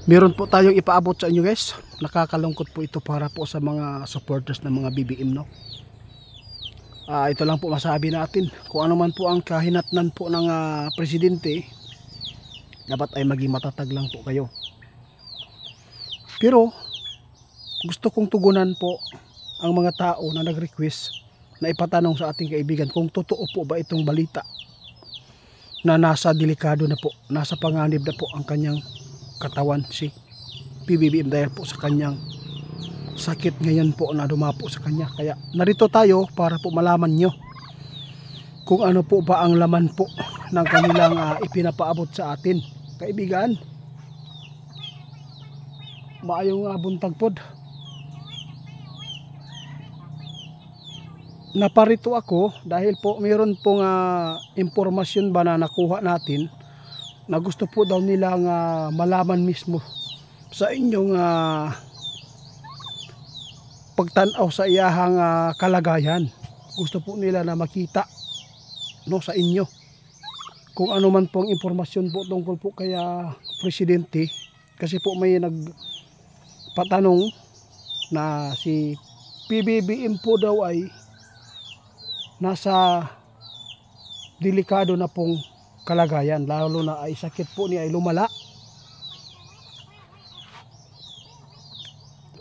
Meron po tayong ipaabot sa inyo guys. Nakakalungkot po ito para po sa mga supporters ng mga BBM, no. Ito lang po masabi natin, kung ano man po ang kahinatnan po ng presidente, dapat ay maging matatag lang po kayo. Pero gusto kong tugunan po ang mga tao na nag-request na ipatanong sa ating kaibigan kung totoo po ba itong balita na nasa delikado na po, nasa panganib na po ang kanyang katawan si PBBM dahil po sa kanyang sakit ngayon po na dumapo sa kanya. Kaya narito tayo para po malaman nyo kung ano po ba ang laman po ng kanilang ipinapaabot sa atin, kaibigan. Maayong buntag pod. Naparito ako dahil po mayroon pong impormasyon ba na nakuha natin na gusto po daw nilang malaman mismo sa inyong pagtanaw sa iyahang kalagayan. Gusto po nila na makita, no, sa inyo kung ano man pong impormasyon po tungkol po kaya presidente, kasi po may nagpatanong na si PBBM po daw ay nasa delikado na pong kalagayan, lalo na ay sakit po niya ay lumala.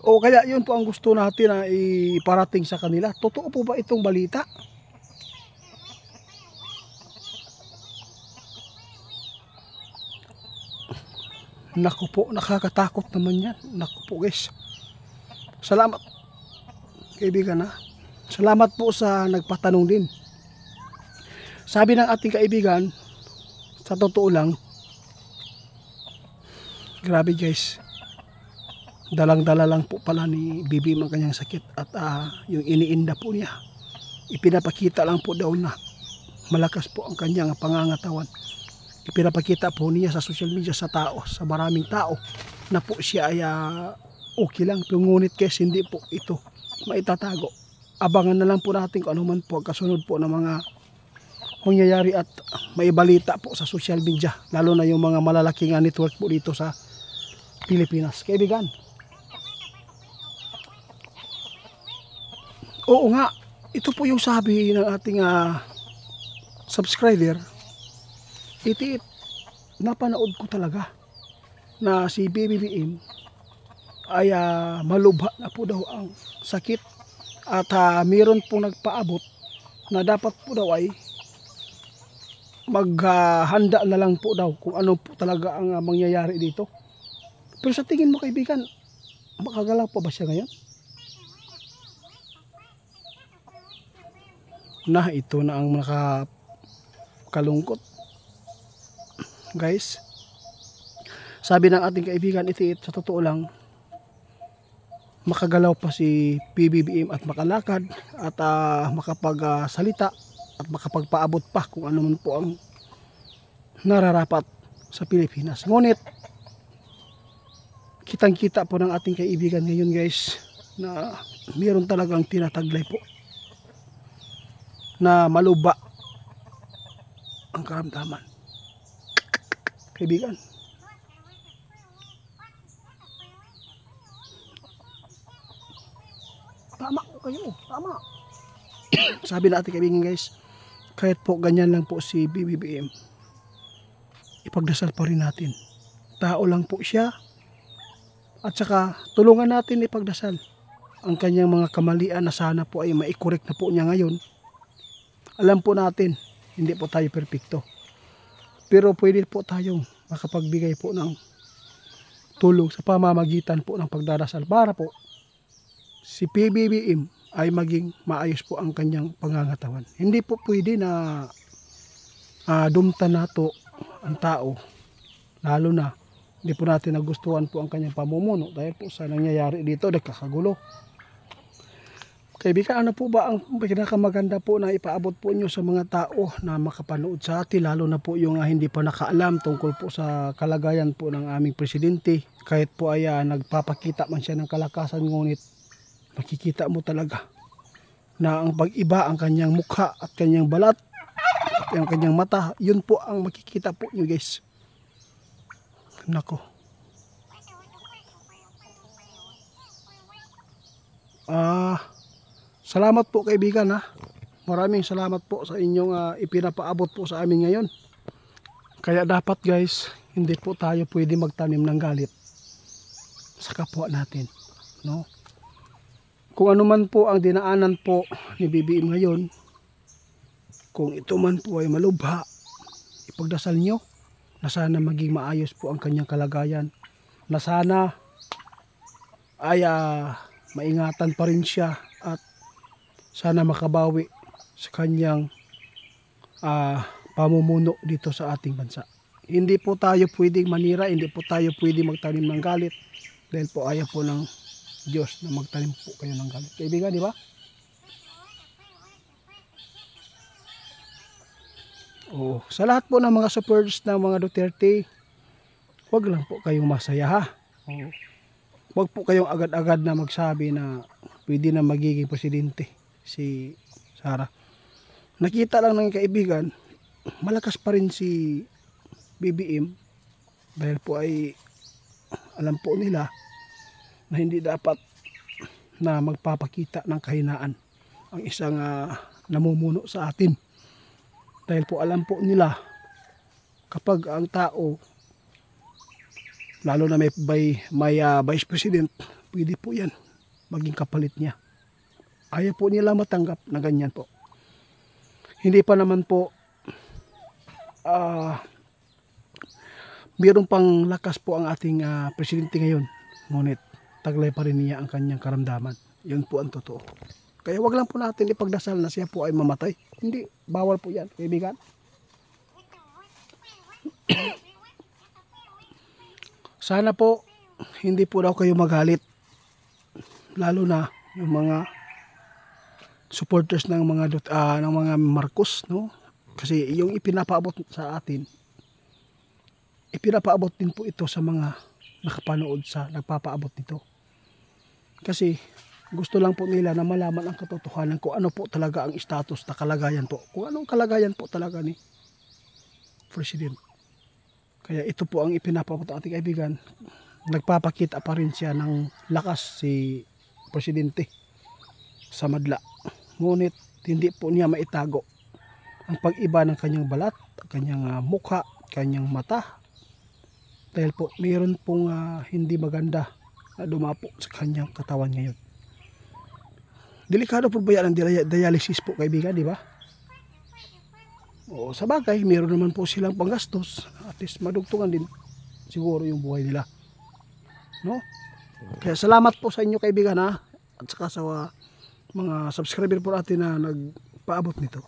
O kaya yun po ang gusto natin na iparating sa kanila. Totoo po ba itong balita? Naku po, nakakatakot naman yan. Naku po guys. Salamat kaibigan Salamat po sa nagpatanong din. Sabi ng ating kaibigan, sa totoo lang, grabe guys, dalang-dala lang po pala ni BBM ang kanyang sakit at yung iniinda po niya, ipinapakita lang po daw na malakas po ang kanyang pangangatawan. Ipinapakita po niya sa social media sa tao, sa maraming tao, na po siya ay okay lang. Ngunit guys, hindi po ito maitatago. Abangan na lang po natin kung ano man po kasunod po ng mga mangyayari at may balita po sa social media, lalo na yung mga malalaking network po dito sa Pilipinas, kaibigan. Oo nga, ito po yung sabi ng ating subscriber. Iti napanood ko talaga na si BBM ay malubha na po daw ang sakit at mayroon pong nagpaabot na dapat po daw ay maghanda na lang po daw kung ano po talaga ang mangyayari dito. Pero sa tingin mo kaibigan, makagalaw pa ba siya ngayon? Na ito na ang nakakalungkot guys. Sabi ng ating kaibigan Itiit, sa totoo lang, makagalaw pa si PBBM at makalakad at makapagsalita at makapagpaabot pa kung ano man po ang nararapat sa Pilipinas. Ngunit kitang kita po ng ating kaibigan ngayon guys na mayroon talagang tinataglay po na maluba ang karamdaman, kaibigan. Tama ko kayo, tama. Sabi natin kaibigan guys, kahit po ganyan lang po si BBM, ipagdasal pa rin natin. Tao lang po siya, at saka tulungan natin ipagdasal ang kanyang mga kamalian na sana po ay maikorek na po niya ngayon. Alam po natin, hindi po tayo perpekto, pero pwede po tayong makapagbigay po ng tulong sa pamamagitan po ng pagdarasal para po si PBBM ay maging maayos po ang kanyang pangangatawan. Hindi po pwede na dumtan nato ang tao, lalo na hindi po natin nagustuhan po ang kanyang pamumuno dahil po sa nangyayari dito, nagkakagulo. Kaibigan, ano po ba ang pinakamaganda po na ipaabot po nyo sa mga tao na makapanood sa atin, lalo na po yung hindi pa nakaalam tungkol po sa kalagayan po ng aming presidente? Kahit po ay nagpapakita man siya ng kalakasan, ngunit makikita mo talaga na ang pag-iba ang kanyang mukha at kanyang balat at ang kanyang mata. Yun po ang makikita po nyo guys. Nako, Salamat po kaibigan ha. Maraming salamat po sa inyong ipinapaabot po sa amin ngayon. Kaya dapat guys, hindi po tayo pwede magtanim ng galit sa kapwa natin, no? Kung ano man po ang dinaanan po ni BBM ngayon, kung ito man po ay malubha, ipagdasal nyo na sana maging maayos po ang kanyang kalagayan, na sana ay maingatan pa rin siya at sana makabawi sa kanyang pamumuno dito sa ating bansa. Hindi po tayo pwedeng manira, hindi po tayo pwedeng magtanim ng galit dahil po ayaw po ng Diyos na magtanim po kayo ng galit. Kaibigan, di ba? Sa lahat po ng mga supporters ng mga Duterte, huwag lang po kayong masaya ha. Huwag po kayong agad-agad na magsabi na pwede na magiging presidente si Sara. Nakita lang ng kaibigan, malakas pa rin si BBM dahil po ay alam po nila na hindi dapat na magpapakita ng kahinaan ang isang namumuno sa atin. Dahil po alam po nila kapag ang tao, lalo na may vice president, pwede po yan maging kapalit niya. Ayaw po nila matanggap na ganyan po. Hindi pa naman po mayroon pang lakas po ang ating presidente ngayon, ngunit taglay pa rin niya ang kanyang karamdaman. Yun po ang totoo. Kaya wag lang po natin ipagdasal na siya po ay mamatay. Hindi, bawal po yan, kaibigan. Sana po hindi po daw kayo magalit, lalo na yung mga supporters ng mga Marcos, no? Kasi yung ipinapaabot sa atin, ipinapaabot din po ito sa mga nakapanood sa nagpapaabot nito. Kasi gusto lang po nila na malaman ang katotohanan kung ano po talaga ang status na kalagayan po. Kung anong kalagayan po talaga ni President. Kaya ito po ang ipinapaabot ng ating kaibigan. Nagpapakita pa rin siya ng lakas si Presidente sa madla. Ngunit hindi po niya maitago ang pag-iba ng kanyang balat, kanyang mukha, kanyang mata. Dahil po mayroon pong hindi maganda na dumapo sa kanyang katawan ngayon. Delikado po ba yan ang dialysis po kaibigan, di ba? Sa bagay, mayroon naman po silang panggastos. At least madugtungan din siguro yung buhay nila. No? Kaya salamat po sa inyo kaibigan ha. At saka sa mga subscriber po natin na nagpaabot nito.